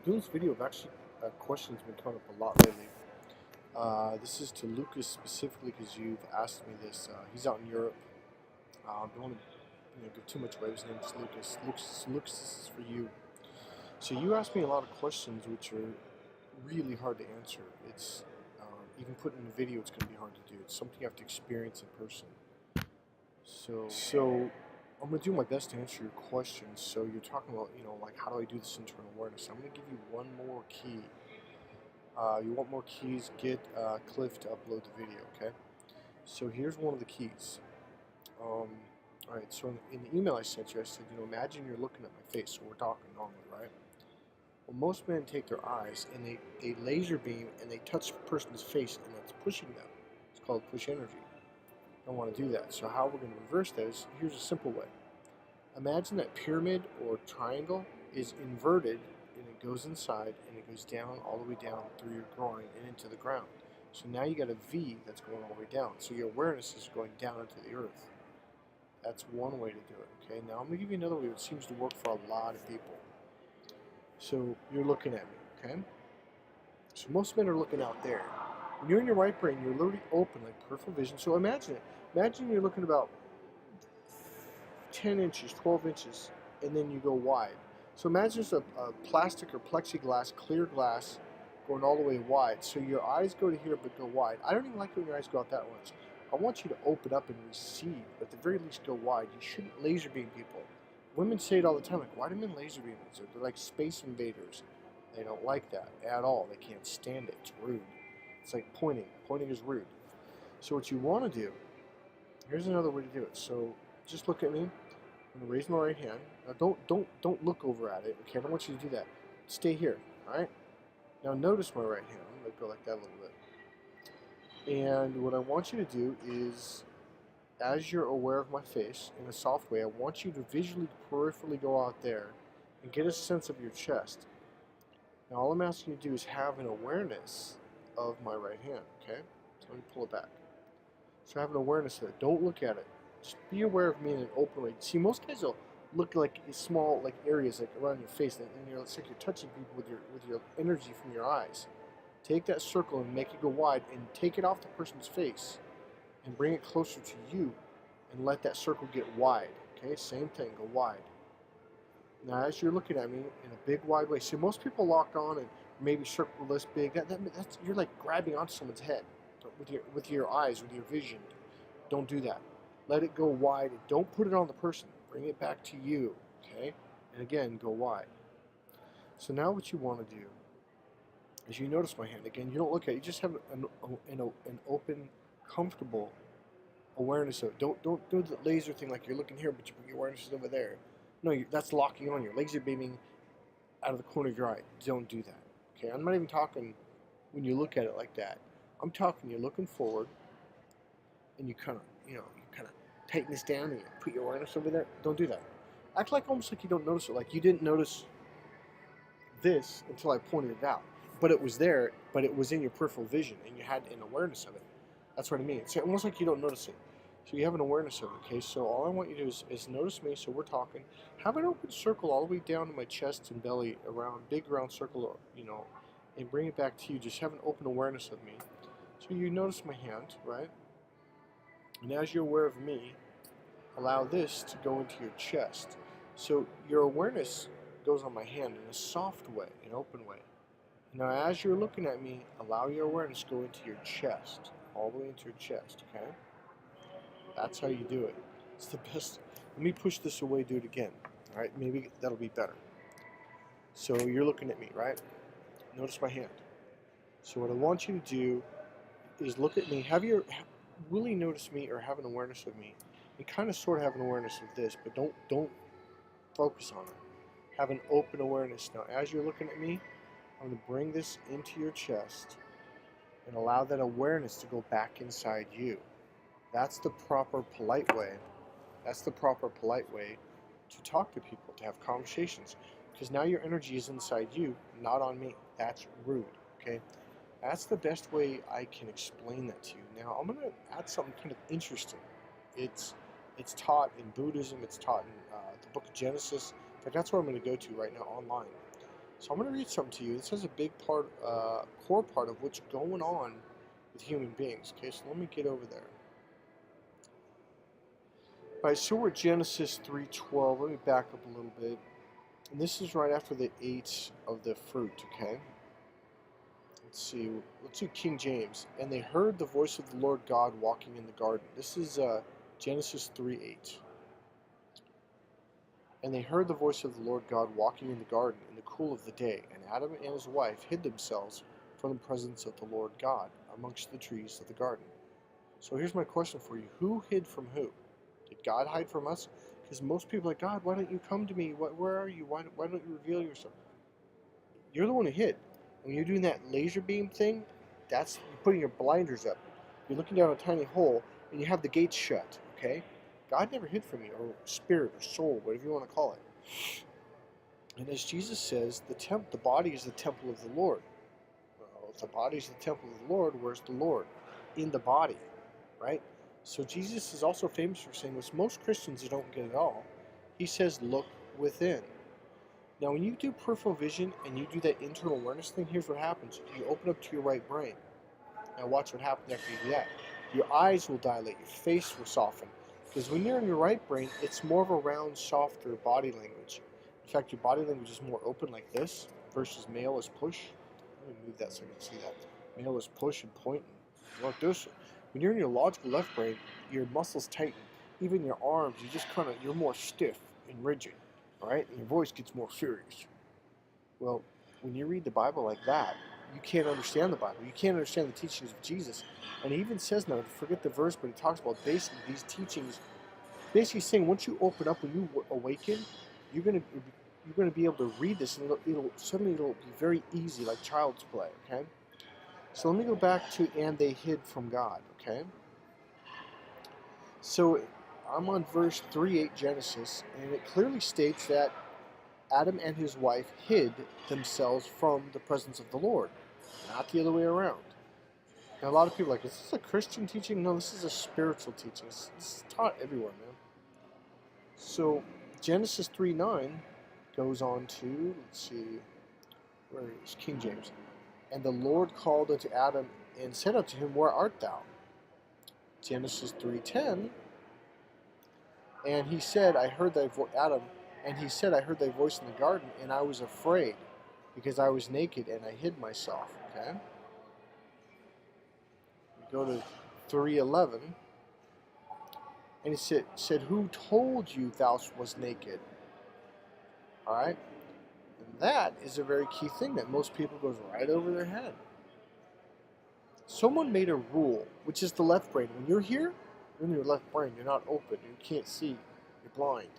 Doing this video, I've actually questions been coming up a lot lately. This is to Lucas specifically because you've asked me this. He's out in Europe. Don't want to give too much away. His name is Lucas. Lucas, this is for you. So you asked me a lot of questions which are really hard to answer. It's even putting in a video, it's going to be hard to do. It's something you have to experience in person. So I'm going to do my best to answer your questions. So you're talking about, like how do I do this internal awareness? I'm going to give you one more key. You want more keys? Get Cliff to upload the video, okay? So here's one of the keys. Alright, so in the email I sent you, I said, imagine you're looking at my face. So we're talking normally, right? Well, most men take their eyes and they laser beam and they touch the person's face and that's pushing them. It's called push energy. Don't want to do that. So how we're going to reverse that is, here's a simple way. Imagine that pyramid or triangle is inverted and it goes inside and it goes down all the way down through your groin and into the ground. So now you got a V that's going all the way down. So your awareness is going down into the earth. That's one way to do it. Okay. Now I'm going to give you another way that seems to work for a lot of people. So you're looking at me. Okay. So most men are looking out there. When you're in your right brain, you're literally open, like peripheral vision. So imagine it. Imagine you're looking about 10 inches, 12 inches, and then you go wide. So imagine it's a plastic or plexiglass, clear glass, going all the way wide. So your eyes go to here but go wide. I don't even like when your eyes go out that much. I want you to open up and receive, but at the very least go wide. You shouldn't laser beam people. Women say it all the time, like, why do men laser beam us? They're like space invaders. They don't like that at all. They can't stand it. It's rude. It's like pointing. Pointing is rude. So what you want to do, here's another way to do it. So just look at me. I'm going to raise my right hand. Now don't look over at it. Okay, I don't want you to do that. Stay here. All right. Now notice my right hand. I'm going to go like that a little bit. And what I want you to do is, as you're aware of my face in a soft way, I want you to visually, peripherally go out there and get a sense of your chest. Now all I'm asking you to do is have an awareness of my right hand. Okay. So let me pull it back. So have an awareness of it. Don't look at it. Just be aware of me in an open way. See, most guys will look like small, like areas like around your face, and it's like you're touching people with your energy from your eyes. Take that circle and make it go wide, and take it off the person's face, and bring it closer to you, and let that circle get wide. Okay, same thing, go wide. Now, as you're looking at me in a big, wide way, see, most people lock on and maybe circle this big. That's you're like grabbing onto someone's head with your eyes, with your vision. Don't do that. Let it go wide. Don't put it on the person. Bring it back to you, okay? And again, go wide. So now what you want to do is you notice my hand. Again, you don't look at it. You just have an open, comfortable awareness of it. Don't do the laser thing like you're looking here, but your awareness is over there. No, that's locking on. Your legs are beaming out of the corner of your eye. Don't do that, okay? I'm not even talking when you look at it like that. I'm talking you're looking forward, and you kind of, tighten this down and you put your awareness over there. Don't do that. Act like almost like you don't notice it, like you didn't notice this until I pointed it out. But it was there, but it was in your peripheral vision, and you had an awareness of it. That's what I mean. It's almost like you don't notice it. So you have an awareness of it, okay? So all I want you to do is notice me, so we're talking. Have an open circle all the way down to my chest and belly, around, big round circle, and bring it back to you. Just have an open awareness of me. So you notice my hand, right? And as you're aware of me, allow this to go into your chest. So your awareness goes on my hand in a soft way, an open way. Now as you're looking at me, allow your awareness to go into your chest, all the way into your chest, okay? That's how you do it. It's the best. Let me push this away, do it again. All right, maybe that'll be better. So you're looking at me, right? Notice my hand. So what I want you to do is look at me, really notice me or have an awareness of me, and kind of sort of have an awareness of this, but don't focus on it. Have an open awareness. Now as you're looking at me, I'm going to bring this into your chest and allow that awareness to go back inside you. That's the proper polite way. That's the proper polite way to talk to people, to have conversations, because now your energy is inside you, not on me. That's rude, okay? That's the best way I can explain that to you. Now, I'm going to add something kind of interesting. It's taught in Buddhism. It's taught in the book of Genesis. In fact, that's where I'm going to go to right now online. So I'm going to read something to you. This is a big part, core part of what's going on with human beings. Okay, so let me get over there. All right, so we're at Genesis 3:12. Let me back up a little bit. And this is right after they ate of the fruit, okay? Let's see. Let's do King James. And they heard the voice of the Lord God walking in the garden. This is Genesis 3:8. And they heard the voice of the Lord God walking in the garden in the cool of the day. And Adam and his wife hid themselves from the presence of the Lord God amongst the trees of the garden. So here's my question for you. Who hid from who? Did God hide from us? Because most people are like, God, why don't you come to me? Where are you? Why don't you reveal yourself? You're the one who hid. When you're doing that laser beam thing, that's you're putting your blinders up. You're looking down a tiny hole, and you have the gates shut, okay? God never hid from you, or spirit, or soul, whatever you want to call it. And as Jesus says, the body is the temple of the Lord. Well, if the body is the temple of the Lord, where's the Lord? In the body, right? So Jesus is also famous for saying this. Most Christians don't get it all. He says, look within. Now, when you do peripheral vision and you do that internal awareness thing, here's what happens. You open up to your right brain. Now watch what happens after you do that. Your eyes will dilate, your face will soften. Because when you're in your right brain, it's more of a round, softer body language. In fact, your body language is more open like this versus male is push. Let me move that so I can see that. Male is push and point and like this. When you're in your logical left brain, your muscles tighten. Even your arms, you're more stiff and rigid. Right? And your voice gets more serious. Well, when you read the Bible like that, you can't understand the Bible. You can't understand the teachings of Jesus. And he even says now, forget the verse, but he talks about basically these teachings, basically saying once you open up, when you awaken, you're gonna be able to read this, and it'll be very easy, like child's play. Okay. So let me go back to and they hid from God. Okay. So I'm on verse 3:8 Genesis, and it clearly states that Adam and his wife hid themselves from the presence of the Lord, not the other way around. Now, a lot of people are like, is this a Christian teaching? No, this is a spiritual teaching. This is taught everywhere, man. So, Genesis 3:9 goes on to, let's see, where is King James? And the Lord called unto Adam and said unto him, where art thou? Genesis 3:10, and he said, I heard thy voice, Adam, and he said, I heard thy voice in the garden, and I was afraid, because I was naked, and I hid myself. Okay? We go to 3:11, and he said, who told you thou was naked? All right? And that is a very key thing that most people goes right over their head. Someone made a rule, which is the left brain. When you're here, you're in your left brain. You're not open. You can't see. You're blind.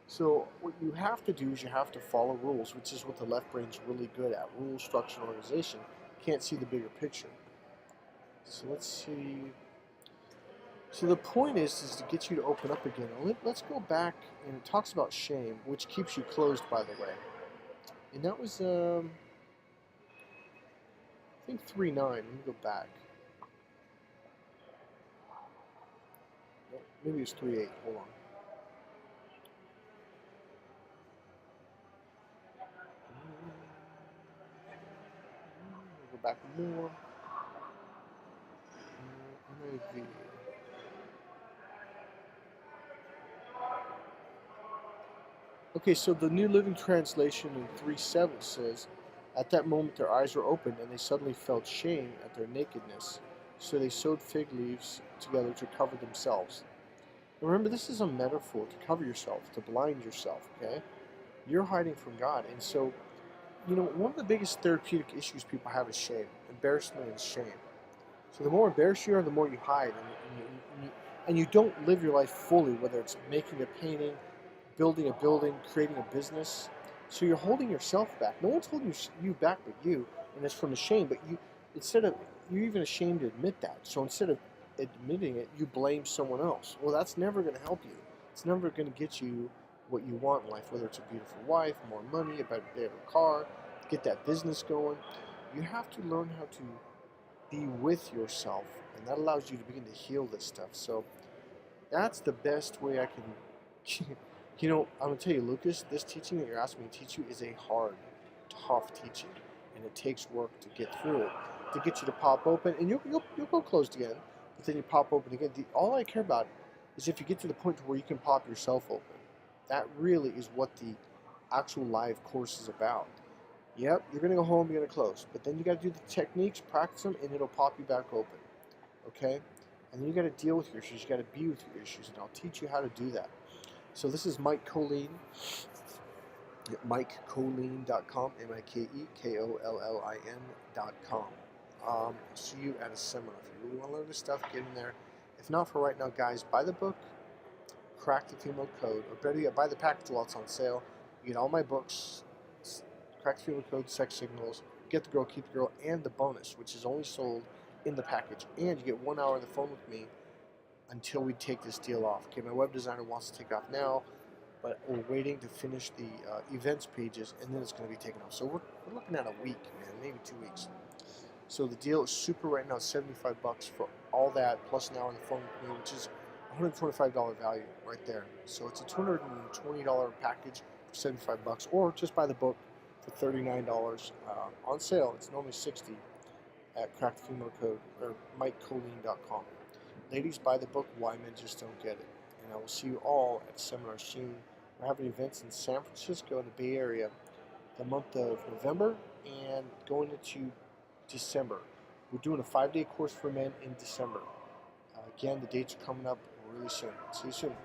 So what you have to do is you have to follow rules, which is what the left brain's really good at. Rules, structure, and organization. Can't see the bigger picture. So let's see. So the point is to get you to open up again. Let's go back, and it talks about shame, which keeps you closed, by the way. And that was, I think 3:9. Let me go back. Maybe it's 3:8. Hold on. Go back more. NIV. Okay, so the New Living Translation in 3:7 says, at that moment their eyes were opened, and they suddenly felt shame at their nakedness. So they sewed fig leaves together to cover themselves. And remember, this is a metaphor to cover yourself, to blind yourself, okay? You're hiding from God. And so, one of the biggest therapeutic issues people have is shame, embarrassment and shame. So the more embarrassed you are, the more you hide, and you don't live your life fully, whether it's making a painting, building a building, creating a business. So you're holding yourself back. No one's holding you back but you, and it's from the shame. But you're even ashamed to admit that. So instead of admitting it, you blame someone else. Well, that's never going to help you. It's never going to get you what you want in life, whether it's a beautiful wife, more money, a better car, get that business going. You have to learn how to be with yourself, and that allows you to begin to heal this stuff. So that's the best way I can I'm going to tell you, Lucas, this teaching that you're asking me to teach you is a hard. tough teaching, and it takes work to get through it, to get you to pop open, and you'll go closed again, but then you pop open again. All I care about is if you get to the point where you can pop yourself open. That really is what the actual live course is about. Yep, you're gonna go home, you're gonna close, but then you got to do the techniques, practice them, and it'll pop you back open. Okay, and then you got to deal with your issues. You got to be with your issues, and I'll teach you how to do that. So this is Mike Kollin, MikeKollin.com, MikeKollin.com. See you at a seminar. If you really want to learn this stuff, get in there. If not for right now, guys, buy the book, Crack the Female Code, or better yet, buy the package while it's on sale. You get all my books, Crack the Female Code, Sex Signals, Get the Girl, Keep the Girl, and the bonus, which is only sold in the package. And you get 1 hour on the phone with me until we take this deal off. Okay, my web designer wants to take off now, but we're waiting to finish the events pages, and then it's going to be taken off. So we're looking at a week, man, maybe 2 weeks. So the deal is super right now, $75 for all that, plus an hour on the phone with me, which is $125 value right there. So it's a $220 package for $75, or just buy the book for $39 on sale. It's normally $60 at Crack the Female Code or MikeKollin.com. Ladies, buy the book. Why Men Just Don't Get It. And I will see you all at seminars soon. We're having events in San Francisco in the Bay Area the month of November and going into December. We're doing a 5-day course for men in December. Again, the dates are coming up really soon. See you soon.